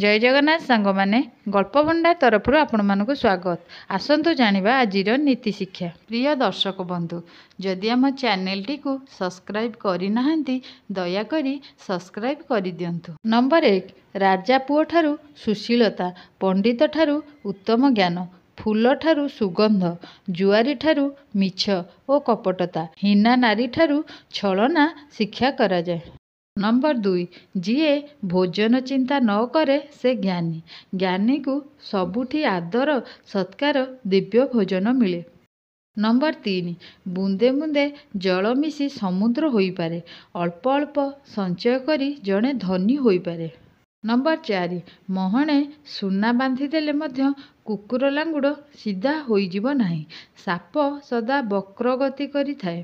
जय जगन्नाथ सांग माने गल्प भंडार तरफ आपण मानक स्वागत। आसतु जानिबा आजिर नीति शिक्षा। प्रिय दर्शक बंधु, जदि आम चैनल टी को सब्सक्राइब करि नाहंती दयाकरी सब्सक्राइब करि दियंतु। नंबर 1, राजा पुओ ठारू सुशीलता, पंडित ठारू उत्तम ज्ञान, फूल ठारू सुगंध, जुआरी ठारू मिछ ओ कपटता, हीना नारी ठारू छलना शिक्षा करा जाए। नंबर 2, जीए भोजन चिंता न करे से ज्ञानी, ज्ञानी को सबुठी आदर सत्कार दिव्य भोजन मिले। नंबर 3, बुंदे बुंदे जल मिसी समुद्र होई पारे, अल्प अल्प संचय करी जड़े धनी होई पारे। नंबर 4, महणे सुना बांधी देले मध्य कुकुर लांगुड़ सीधा होइजिब नाही, साप सदा वक्रगति करी थाए,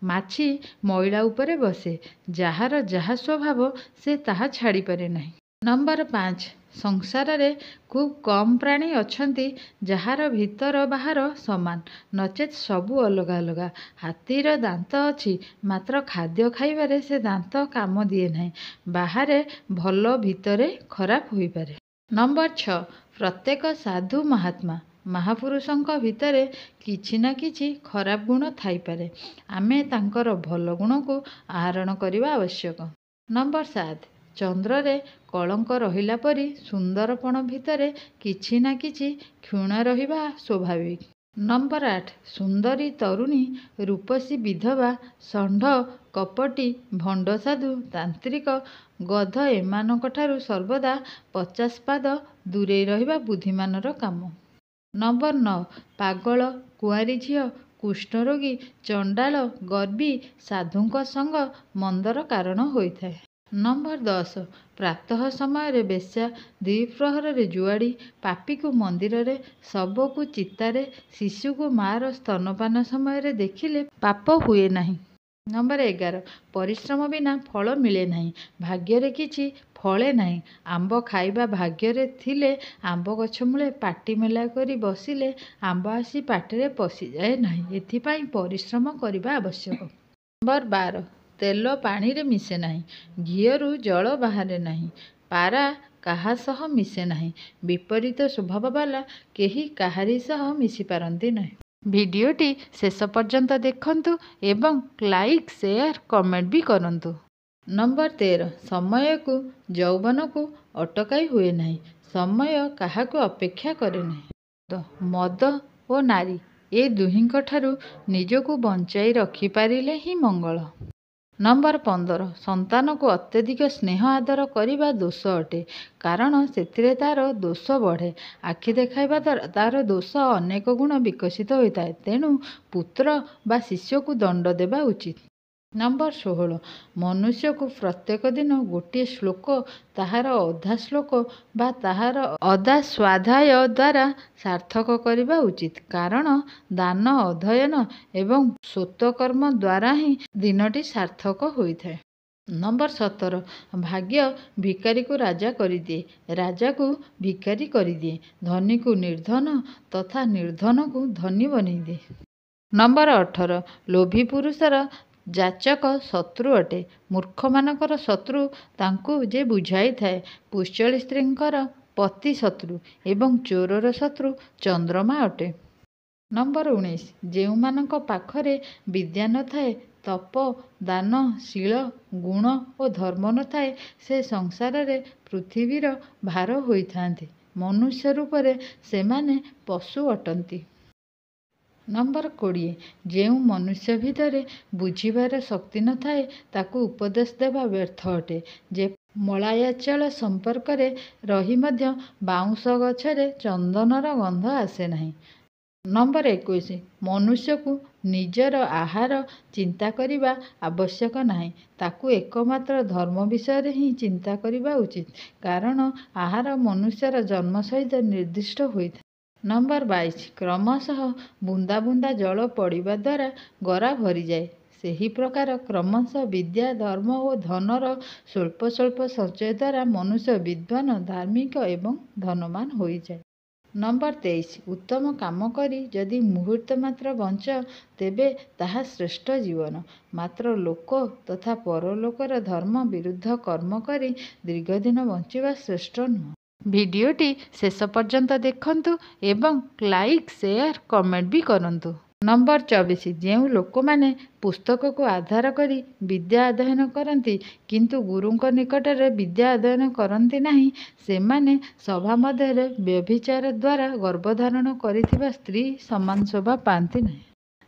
माछी मैला उपरे बसे, जहार जहा स्वभाव से ताहा छाड़ी पारे नाही। नंबर 5, संसार रे खूब कम प्राणी अछंती जहार भीतर बाहर समान, नचेत सबू अलगा अलगा। हाथीर दांत अछि मात्र खाद्य खाइबारे से दांत काम दिए नाही, बाहरे भल भीतरे खराब होई पारे। नंबर 6, प्रत्येक साधु महात्मा महापुरुषंक भितरे किछि ना किछि खराब गुण थाई पारे, आमे तांकर भल गुण को आहरण करिबा आवश्यक। नंबर 7, चंद्र रे कलंक रहिला परी सुंदरपण भितरे किछि ना किछि क्षुण रहिबा स्वाभाविक। नंबर 8, सुंदरी तरुणी, रूपसी विधवा, षंढ कपटी, भंड साधु, तांत्रिक गध एमानक ठारू सर्वदा 50 पाद दूरे रहिबा बुद्धिमानर काम। नंबर 9, पागल कुआरी झियो, कुष्ठरोगी, चंडाल, गर्वी साधुंक संग मंदर कारण होइथाए। नंबर 10, प्रातः समय बेश्या, द्विप्रहर रे जुआड़ी, पापी को मंदिर रे, शव को चितारे, शिशु को मार स्तनपान समय देखिले पाप हुए नहीं। नंबर 11, परिश्रम बिना फल मिले नहीं, भाग्य रे किछि फले नहीं, आंब खाइबा भाग्य रे थिले आंब गछ मूले पाटी मेला करी बसिले आंब आसी पाटिरे पशि जाए नहीं, एथिपाई परिश्रम करिबा आवश्यक। नंबर 12, तेल पानी रे मिसे नहीं, घियरु जल बाहरे नहीं, पारा काहा सह मिसे नहीं, विपरीत स्वभाव वाला केही काहारी सह मिसी पारंती नहीं। भिडियोटी शेष पर्यंत देखंतु एवं लाइक शेयर कमेंट भी करंतु। नंबर 13, समय को यौवन को अटकाई हुए नहीं, समय काहाको अपेक्षा करे नहीं। मद और नारी ए दुहिंक ठारू निजको बंचाई रखी पारिले ही मंगल। नंबर 15, संतान को अत्यधिक स्नेह आदर करिबा दोष अटे, कारण सेथिरे तार दोष बढ़े, आखि देखाइबा द्वारा तार दोष अनेक गुण विकसित होइताए, तेणु पुत्र बा शिष्य को दंड देबा उचित। नंबर 16, मनुष्य को प्रत्येक दिन गोटे श्लोक ताहार अधा श्लोक बा ताहार अधा स्वाध्याय द्वारा सार्थक करिबा उचित, कारण दान अध्ययन एवं स्वतकर्म द्वारा ही दिनटी सार्थक होइथाए। नंबर 17, भाग्य भिकारी को राजा करिदिए, राजा को भिकारी करिदिए, धनी को निर्धन तथा निर्धन को धनी बनी दिए। नंबर 18, लोभी पुरुषर जाचक शत्रु अटे, मूर्ख मानकर शत्रु तांकु जे बुझाई थाए, पुष्चली स्त्रींकर पति शत्रु एवं चोरर शत्रु चंद्रमा अटे। नंबर 19, जेउ मानक पाखरे विद्या न थाए, तप दान शील गुण और धर्म न थाए, से संसार रे पृथ्वीर भार होइथांती, मनुष्य रूप रे सेमाने पशु अटंती। नंबर 20, जेउ मनुष्य भितरे बुझिबार शक्ति न थाए, ताकू उपदेश देवा व्यर्थ अटे, जे मलायाचल संपर्क रे रही मध्य बाउंस गछरे चंदनर गंध आसे नहीं। नंबर 21, मनुष्य को निजर आहार चिंता करिबा आवश्यक नहीं, ताकू एकमात्र धर्म विषय ही चिंता करिबा उचित, कारण आहार मनुष्यर जन्म सहित निर्दिष्ट होइथाए। नंबर 22, क्रमशः बुंदा बुंदा जल पड़िबा द्वारा गरा भरी जाए, सेही प्रकार क्रमशः विद्या धर्म और धनर स्वल्प स्वल्प संचय द्वारा मनुष्य विद्वान धार्मिक एवं धनवान होई जाए। नंबर 23, उत्तम काम करी जदि मुहूर्त मात्र बंच तेबे ताहा श्रेष्ठ जीवन, मात्र लोक तथा परलोकर धर्म विरुद्ध कर्म करी दीर्घदिन बंचिबा श्रेष्ठ नुह। ଭିଡ଼ିଓଟି ଶେଷ ପର୍ଯ୍ୟନ୍ତ ଦେଖନ୍ତୁ ଏବଂ ଲାଇକ୍ ସେୟାର କମେଣ୍ଟ ବି କରନ୍ତୁ। ନମ୍ବର 24। ଯେଉଁ ଲୋକମାନେ ପୁସ୍ତକକୁ ଆଧାର କରି ବିଦ୍ୟା ଅଧ୍ୟୟନ କରନ୍ତି କିନ୍ତୁ ଗୁରୁଙ୍କ ନିକଟରେ ବିଦ୍ୟା ଅଧ୍ୟୟନ କରନ୍ତି ନାହିଁ, ସେମାନେ ସଭା ମଧ୍ୟରେ ବ୍ୟଭିଚାର ଦ୍ୱାରା ଗର୍ଭଧାରଣ କରିଥିବା ସ୍ତ୍ରୀ ସମାନ ଶୋଭା ପାଆନ୍ତି ନାହିଁ।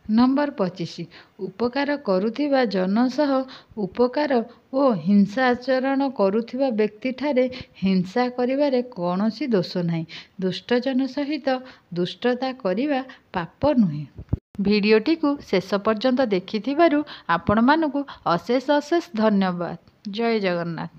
ନମ୍ବର 25। ଉପକାର କରୁଥିବା ଜନ ସହ ଉପକାର ଓ ହିଂସା ଆଚରଣ କରୁଥିବା ବ୍ୟକ୍ତିଠାରେ ହିଂସା କରିବାରେ କୌଣସି ଦୋଷ ନାହିଁ। ଦୁଷ୍ଟଜନ ସହିତ ଦୁଷ୍ଟତା କରିବା ପାପ ନୁହେଁ। ଭିଡ଼ିଓଟିକୁ ଶେଷ ପର୍ଯ୍ୟନ୍ତ ଦେଖିଥିବାରୁ ଆପଣମାନଙ୍କୁ ଅଶେଷ ଅଶେଷ ଧନ୍ୟବାଦ। ଜୟ ଜଗନ୍ନାଥ।